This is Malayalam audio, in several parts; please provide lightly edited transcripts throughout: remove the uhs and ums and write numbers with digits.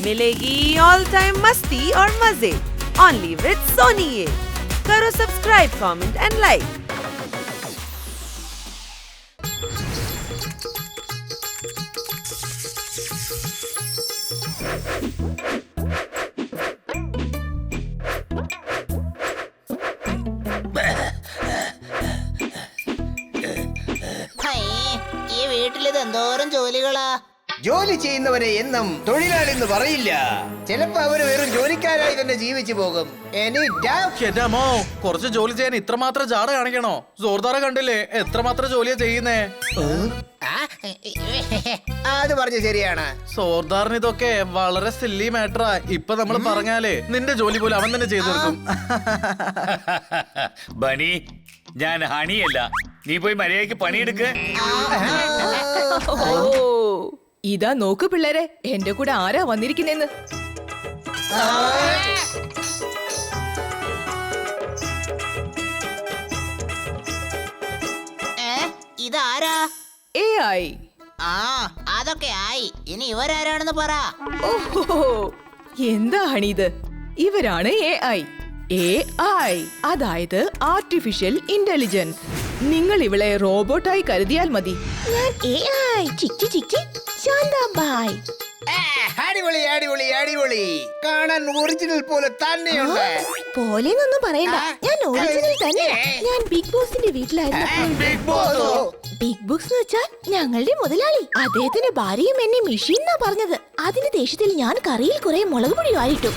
मिलेगी ऑल टाइम मस्ती और मजे ओनली विद सोनी ये। करो सब्सक्राइब, कमेंट एंड लाइक। ഈ വീട്ടിലിത് എന്തോരം ജോലികളാ. ജോലി ചെയ്യുന്നവരെ എന്നും തൊഴിലാളി എന്ന് പറയില്ല. ചിലപ്പോ അവര് വെറും ജോലിക്കാരായി തന്നെ ജീവിച്ചു പോകും. കുറച്ച് ജോലി ചെയ്യാൻ ഇത്രമാത്രം ജാട കാണിക്കണോ? ജോർദാറെ കണ്ടില്ലേ എത്രമാത്രം ജോലിയാ ചെയ്യുന്നേ. അത് പറഞ്ഞ ശരിയാണ്. സോർദാറിന് ഇതൊക്കെ വളരെ സില്ലി മാറ്ററാ. ഇപ്പൊ നമ്മൾ പറഞ്ഞാലേ നിന്റെ ജോലി പോലും അവൻ തന്നെ ചെയ്തു തീർക്കും. ബണി, ഞാൻ ഹണിയല്ല. നീ പോയി മര്യാദയ്ക്ക് പണിയെടുക്ക്. ഇതാ നോക്ക് പിള്ളേരെ, എന്റെ കൂടെ ആരാ വന്നിരിക്കുന്നെന്ന്. ഇതാരാ? AI. ആ, അതൊക്കെ ആയി. ഇനി ഇവരാരാണെന്ന് പറ. ഓഹോ, എന്താണിത്? ഇവരാണ് AI. AI അതായത് ആർട്ടിഫിഷ്യൽ ഇന്റലിജൻസ്. നിങ്ങൾ ഇവളെ റോബോട്ടായി കരുതിയാൽ മതി. ഞാൻ AI ചിക്കി ചിക്കി ശാന്താബായ്. അടിപൊളി അടിപൊളി അടിപൊളി. കാണാൻ ഒറിജിനൽ പോലെ തന്നെയുണ്ട്. പോലെന്നൊന്നും പറയണ്ട, ഞാൻ ഒറിജിനൽ തന്നെയാ. ഞാൻ ബിഗ് ബോസിന്റെ വീട്ടിലായിരുന്നു. ബിഗ് ബോസ് ബിഗ് ബോസ് എന്ന് വെച്ചാൽ ഞങ്ങളുടെ മുതലാളി. അദ്ദേഹത്തിന്റെ ഭാര്യയും എന്നെ മെഷീൻ എന്നാ പറഞ്ഞത്. അതിന്റെ ദേഷ്യത്തിൽ ഞാൻ കറിയിൽ കുറെ മുളക് പൊടി വാരിട്ടു.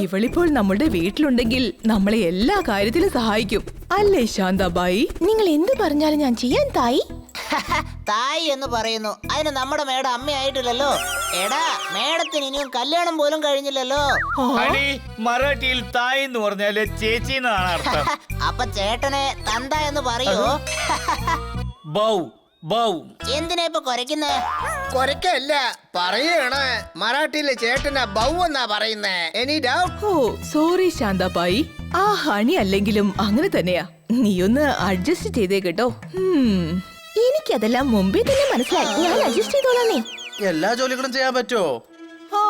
ഇവളിപ്പോൾ നമ്മുടെ വീട്ടിലുണ്ടെങ്കിൽ നമ്മളെ എല്ലാ കാര്യത്തിലും സഹായിക്കും അല്ലേ ശാന്താബായി? നിങ്ങൾ എന്ത് പറഞ്ഞാലും ഞാൻ ചെയ്യാൻ തായി. തായി എന്ന് പറയുന്നു. അതിന് നമ്മുടെ മേഡം അമ്മയായിട്ടില്ലല്ലോ. എടാ, മേഡത്തിന് ഇനിയും കല്യാണം പോലും കഴിഞ്ഞില്ലല്ലോ. ഹണി, മറാഠിയിൽ തായ് എന്ന് പറഞ്ഞാല് ചേച്ചി എന്നാണ് അർത്ഥം. അപ്പൊ ചേട്ടനെ തന്ത എന്ന് പറയോ? Bow bow. എന്തിനാ ഇപ്പൊ കുരയ്ക്കുന്നേ? കൊരക്കല്ല, പറയാണ്. മറാഠിയിലെ ചേട്ടനാ ബൗ എന്നാ പറയുന്നേ. Any doubt? ഓ സോറി ശാന്താബായി, ആ ഹണി അല്ലെങ്കിലും അങ്ങനെ തന്നെയാ. നീയൊന്ന് അഡ്ജസ്റ്റ് ചെയ്തേ കേട്ടോ. എനിക്കതെല്ലാം മുമ്പേ തന്നെ മനസ്സിലായി. ഞാൻ അഡ്ജസ്റ്റ് ചെയ്തോളാന്നേ. എല്ലാ ജോലികളും ചെയ്യാൻ പറ്റുമോ? ആ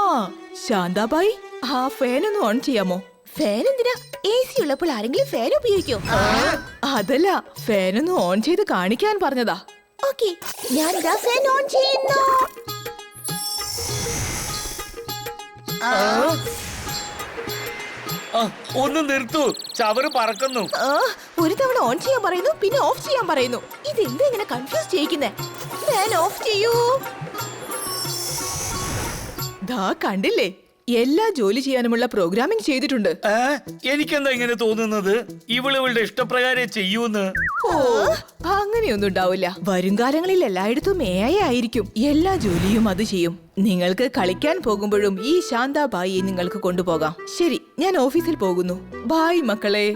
ശാന്താബായി, ആ ഫാൻ ഒന്ന് ഓൺ ചെയ്യാമോ? ഫാൻ എന്തിനാ? AC ഉള്ളപ്പോൾ ആരെങ്കിലും ഫാൻ ഉപയോഗിക്കോ? അതല്ല, ഫാൻ ഒന്ന് ഓൺ ചെയ്ത് കാണിക്കാൻ പറഞ്ഞതാ. ഓക്കേ, ഞാൻ ഇതാ ഫാൻ ഓൺ ചെയ്യുന്നു. ഒന്ന് നിർത്തൂ, ചവറ് പറക്കുന്നു. ഒരു തവണ ഓൺ ചെയ്യാൻ പറയുന്നു, പിന്നെ ഓഫ് ചെയ്യാൻ പറയുന്നു. ഇതെന്താ ഇങ്ങനെ കൺഫ്യൂസ് ചെയ്യിക്കുന്നേ? ഫാൻ ഓഫ് ചെയ്യൂ. ദാ കണ്ടില്ലേ, എല്ലാ ജോലി ചെയ്യാനുമുള്ള പ്രോഗ്രാമിംഗ് ചെയ്തിട്ടുണ്ട്. എനിക്കെന്താ ഇങ്ങനെ തോന്നുന്നത്? ഇവളുടെ ഇഷ്ടപ്രകാരം ചെയ്യൂന്ന്. ഓ അങ്ങനെയൊന്നും ഉണ്ടാവില്ല. വരും കാലങ്ങളിൽ എല്ലായിടത്തും AI ആയിരിക്കും. എല്ലാ ജോലിയും അത് ചെയ്യും. നിങ്ങൾക്ക് കളിക്കാൻ പോകുമ്പോഴും ഈ ശാന്താബായിയെ നിങ്ങൾക്ക് കൊണ്ടുപോകാം. ശരി, ഞാൻ ഓഫീസിൽ പോകുന്നു. ബായ് മക്കളെ.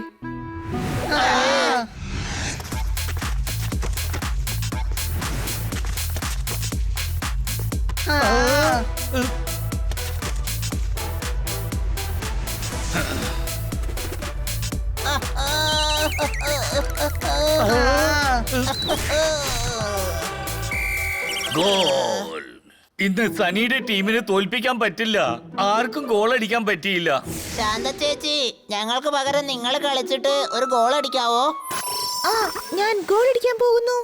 ഗോൾ. ഇന്ന് സനിയുടെ ടീമിനെ തോൽപ്പിക്കാൻ പറ്റില്ല. ആർക്കും ഗോൾ അടിക്കാൻ പറ്റിയില്ല. ശാന്ത ചേച്ചി, ഞങ്ങൾക്ക് പകരം നിങ്ങൾ കളിച്ചിട്ട് ഒരു ഗോൾ അടിക്കാവോ? ആ, ഞാൻ ഗോൾ അടിക്കാൻ പോകുന്നു.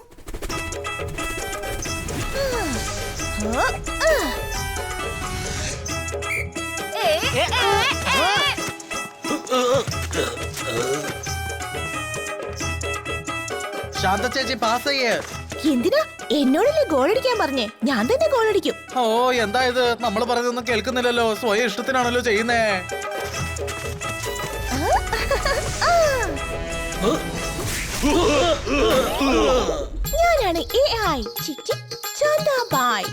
ശാന്ത ചേച്ചി പാസ് ചെയ്യേ. എന്തിനാ? എന്നോടല്ലേ ഗോൾ അടിക്കാൻ പറഞ്ഞേ? ഞാൻ തന്നെ ഗോൾ അടിക്കും. ഓ എന്താ ഇത്? നമ്മള് പറയുന്നൊന്നും കേൾക്കുന്നില്ലല്ലോ. സ്വയം ഇഷ്ടത്തിനാണല്ലോ ചെയ്യുന്നേ. ഞാനാണ് AI ചിക്കി ശാന്താബായ്.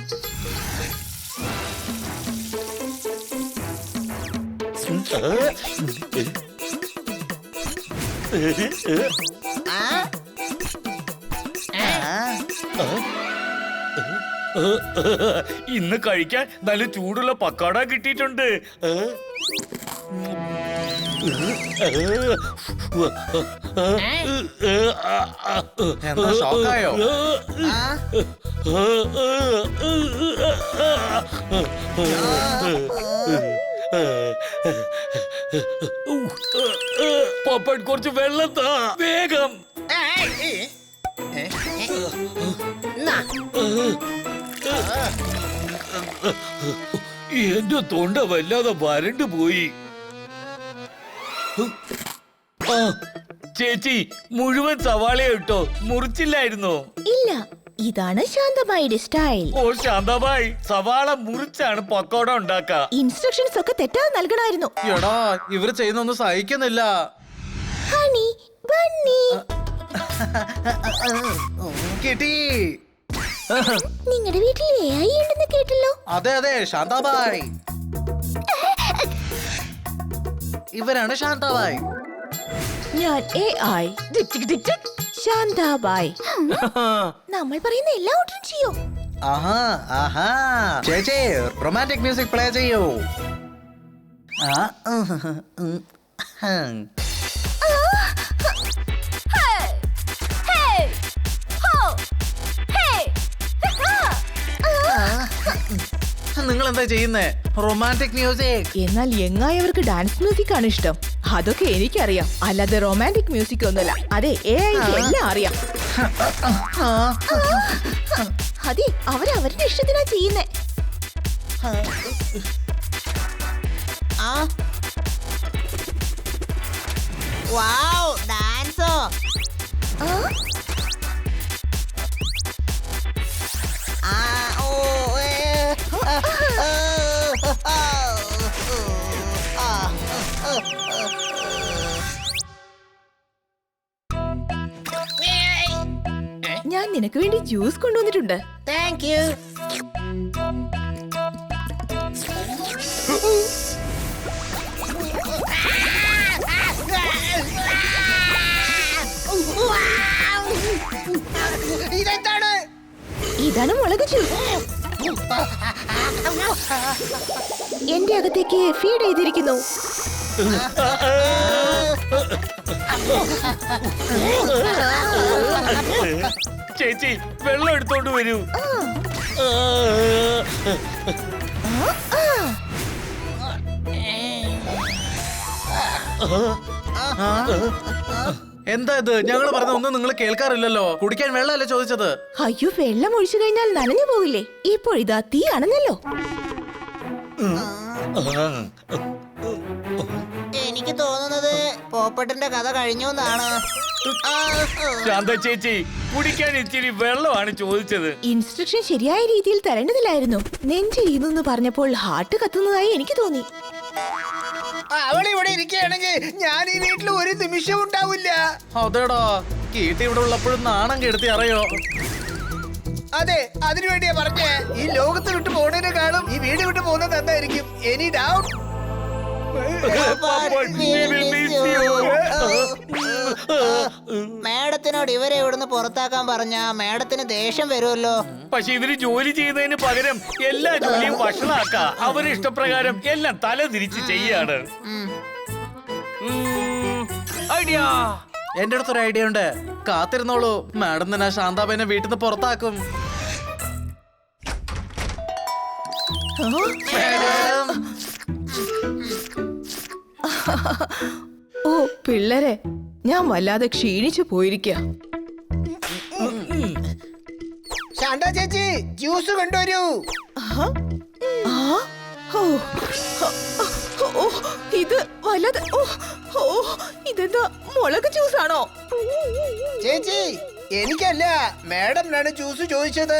ഇന്ന് കഴിക്കാൻ നല്ല ചൂടുള്ള പക്കോട കിട്ടിയിട്ടുണ്ട്. എന്താ ഷോക്കായോ? പോപ്പട്ട് കുറച്ച് വെള്ളം താ വേഗം. എന്റെ തൊണ്ട വല്ലാതെ വരണ്ടു പോയി. ആ, ചേച്ചി മുഴുവൻ സവാളയോ ഇട്ടോ, മുറിച്ചില്ലായിരുന്നോ? ഇല്ല, ഇതാണ് ശാന്തമായുടെ സ്റ്റൈൽ. ഓ ശാന്തഭായ്, സവാള മുറിച്ചാണ് പക്കോട ഉണ്ടാക്ക. ഇൻസ്ട്രക്ഷൻസ് ഒക്കെ തെറ്റാതെ നൽകണമായിരുന്നു. എടാ ഇവര് ചെയ്യുന്നൊന്നും സഹിക്കുന്നില്ല. ഹണി ബണ്ണി, കിട്ടി. നിങ്ങളുടെ വീട്ടിൽ AI ഉണ്ടെന്ന് കേട്ടല്ലോ. അതെ അതെ, ശാന്താബായ്. ഇവരാണ് ശാന്താബായ്. ഞാൻ AI. ശാന്താബായ്. നമ്മൾ പറയുന്ന എല്ലാ ഓർഡറും ചെയ്യോ? ആഹാ ആഹാ. ചേച്ചി റൊമാൻറ്റിക് മ്യൂസിക് പ്ലേ ചെയ്യൂ. നിങ്ങൾ എന്താ ചെയ്യുന്നേ? Romantic music. എന്നാൽ യങ്ങായവർക്ക് ഡാൻസ് മ്യൂസിക് ആണ് ഇഷ്ടം. അതൊക്കെ എനിക്കറിയാം, അല്ലാതെ റൊമാൻറ്റിക് മ്യൂസിക് ഒന്നുമല്ല. അതെ, AIക്ക് എല്ലാം അറിയാം. അതെ, അവരവരുടെ ഇഷ്ടത്തിനാ ചെയ്യുന്നേ. വാവ്, ഡാൻസോ. ഞാൻ നിനക്ക് വേണ്ടി ജ്യൂസ് കൊണ്ടുവന്നിട്ടുണ്ട്. Thank you. ഇതെന്താണ്? ഇതാണ് മുളക് ജ്യൂസ്. എന്റെ അകത്തേക്ക് ഫീഡ് ചെയ്തിരിക്കുന്നു. ചേച്ചി വെള്ളം എടുത്തോണ്ട് വരൂ. എന്താ ഇത്? ഞങ്ങൾ പറഞ്ഞ ഒന്നും നിങ്ങൾ കേൾക്കാറില്ലല്ലോ. കുടിക്കാൻ വെള്ളമല്ലേ ചോദിച്ചത്? അയ്യോ, വെള്ളം ഒഴിച്ചു കഴിഞ്ഞാൽ നനഞ്ഞു പോകില്ലേ? ഇപ്പോഴിതാ തീ ആണെന്നല്ലോ. എനിക്ക് തോന്നുന്നത് പോപ്പട്ടിന്റെ കഥ കഴിഞ്ഞു എന്നാണ്. ശാന്ത ചേച്ചി കുടിക്കാൻ ഇച്ചിരി വെള്ളമാണ് ചോദിച്ചത്. ഇൻസ്ട്രക്ഷൻ ശരിയായ രീതിയിൽ തരേണ്ടതില്ലായിരുന്നു. നെഞ്ചിരിയുന്നു പറഞ്ഞപ്പോൾ ഹാർട്ട് കത്തുന്നതായി എനിക്ക് തോന്നി. അവളിവിടെ ഇരിക്കുകയാണെങ്കിൽ ഞാൻ ഈ വീട്ടിൽ ഒരു നിമിഷം ഉണ്ടാവില്ല. അതേടാ, കീട്ടി ഇവിടെ ഉള്ളപ്പോഴും നാണം കെടുത്തി അറിയോ. അതെ, അതിനുവേണ്ടിയാ പറഞ്ഞേ. ഈ ലോകത്ത് വിട്ട് പോകുന്നതിനെക്കാളും ഈ വീട് വിട്ട് പോകുന്നത് എന്തായിരിക്കും? Any doubt? മാഡത്തിനോട് ഇവരെ ഇവിടുന്ന് പുറത്താക്കാൻ പറഞ്ഞ മാഡത്തിന് ദേഷ്യം വരുമല്ലോ. പക്ഷെ ഇവര് ജോലി ചെയ്യുന്നതിന് പകരം എല്ലാ ജോലിയും വഷളാക്ക. അവരുടെ ഇഷ്ടപ്രകാരം എല്ലാം തല തിരിച്ച് ചെയ്യാണ്. ഐഡിയ. എന്റെ അടുത്തൊരു ഐഡിയ ഉണ്ട്. കാത്തിരുന്നോളൂ, മാഡം തന്നെ ശാന്താബേനെ വീട്ടിൽ നിന്ന് പുറത്താക്കും. ഓ പിള്ളേരെ, ഞാൻ വല്ലാതെ ക്ഷീണിച്ചു പോയിരിക്കുക. ശാന്ത ചേച്ചി, ജ്യൂസ് കൊണ്ടുവരൂ. ഇത് വല്ലാതെ. ഇതെന്താ, മുളക് ജ്യൂസ് ആണോ? ചേച്ചി, എനിക്കല്ല, മാഡമിനാണ് ജ്യൂസ് ചോദിച്ചത്.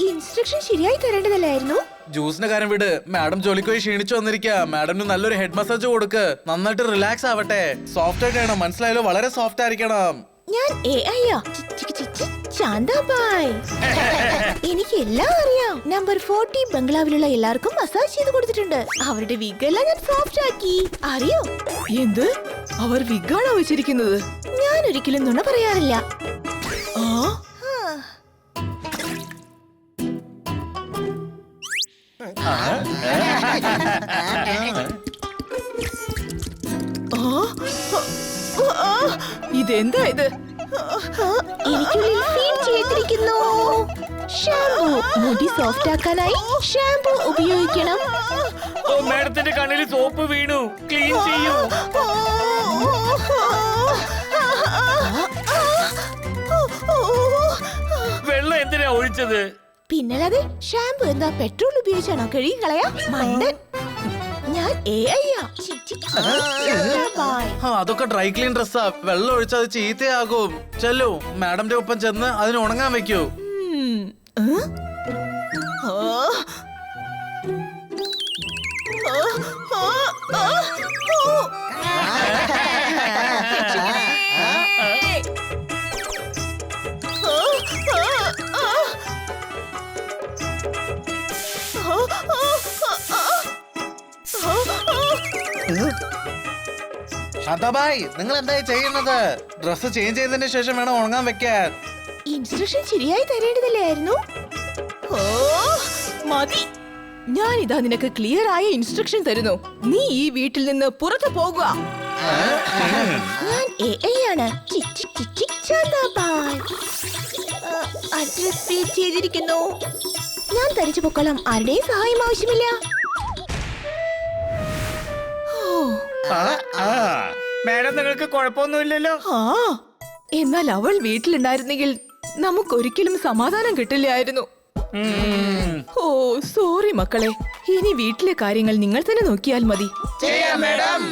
ഇൻസ്ട്രക്ഷൻ ശരിയായി തരേണ്ടതല്ലായിരുന്നു. ജ്യൂസിന്റെ കാര്യം വിട്. മാഡം ജോലിക്ക് പോയി ക്ഷീണിച്ചു വന്നിരിക്കുക. മാഡമിന് നല്ലൊരു ഹെഡ് മസാജ് കൊടുക്ക്. നന്നായിട്ട് റിലാക്സ് ആവട്ടെ. സോഫ്റ്റ് ആയിട്ടാണ്, മനസ്സിലായല്ലോ? വളരെ സോഫ്റ്റ് ആയിരിക്കണം. ഞാൻ AI-യാ. ശാന്താബായ്. എനിക്ക് എല്ലാം അറിയാം. നമ്പർ 40 ബംഗ്ലാവിലുള്ള എല്ലാവർക്കും മസാജ് ചെയ്ത് കൊടുത്തിട്ടുണ്ട്. അവരുടെ വിഗെല്ലാം ഞാൻ സോഫ്റ്റ് ആക്കി. അറിയോ? എന്ത്? അവർ വിഗാണോ വെച്ചിരിക്കുന്നത്? ഞാൻ ഒരിക്കലും നുണ പറയാറില്ല. ഇതെന്താ ഇത്? എനിക്കുള്ളിൽ ഫീഡ് ചെയ്തിരിക്കുന്നു. ഷാംപൂ. മുടി സോഫ്റ്റ് ആക്കാനായി ഷാംപൂ ഉപയോഗിക്കണം. ഓ മാഡത്തിന്റെ കണ്ണിൽ സോപ്പ് വീണു. ക്ലീൻ ചെയ്യൂ. വെള്ളം എന്തിനാ ഒഴിച്ചത്? പിന്നല്ലാതെ ഷാംപൂ എന്താ പെട്രോൾ ഉപയോഗിച്ചാണോ കഴുകി കളയാ? മണ്ടൻ. ഞാൻ AI യാ. അതൊക്കെ ഡ്രൈ ക്ലീൻ ഡ്രസ്സാ. വെള്ളം ഒഴിച്ചാൽ അത് ചീത്തയാകും. ചെല്ലു, മാഡത്തിന്റെ ഒപ്പം ചെന്ന് അതിന് ഉണങ്ങാൻ വെക്കൂ. ശാന്താബായ്, നിങ്ങൾ എന്തായി ചെയ്യുന്നത്? ഡ്രസ് ചേഞ്ച് ചെയ്തതിന് ശേഷം വേണം ഉണങ്ങാൻ വെക്കാൻ. ഇൻസ്ട്രക്ഷൻ ശരിയായി തരേണ്ടതല്ലായിരുന്നു. മതി. ഞാനിതാ നിനക്ക് ക്ലിയർ ആയ ഇൻസ്ട്രക്ഷൻ തരുന്നു. നീ ഈ വീട്ടിൽ നിന്ന് പുറത്തു പോകുക. ഞാൻ AI ആണ്. ചിക് ചിക് ചിക് ചിക് ശാന്താബായ്. അഡ്രസ് ഫീഡ് ചെയ്തിരിക്കുന്നു. ഞാൻ തരിച്ചു പൊക്കോളാം. ആരുടെയും സഹായം ആവശ്യമില്ല. മാഡം നിങ്ങൾക്ക് കുഴപ്പമൊന്നുമില്ലല്ലോ? ആ, എന്നാൽ അവൾ വീട്ടിലുണ്ടായിരുന്നെങ്കിൽ നമുക്കൊരിക്കലും സമാധാനം കിട്ടില്ലായിരുന്നു. ഓ സോറി മക്കളെ. ഇനി വീട്ടിലെ കാര്യങ്ങൾ നിങ്ങൾ തന്നെ നോക്കിയാൽ മതി. ചെയ്യാം മാഡം.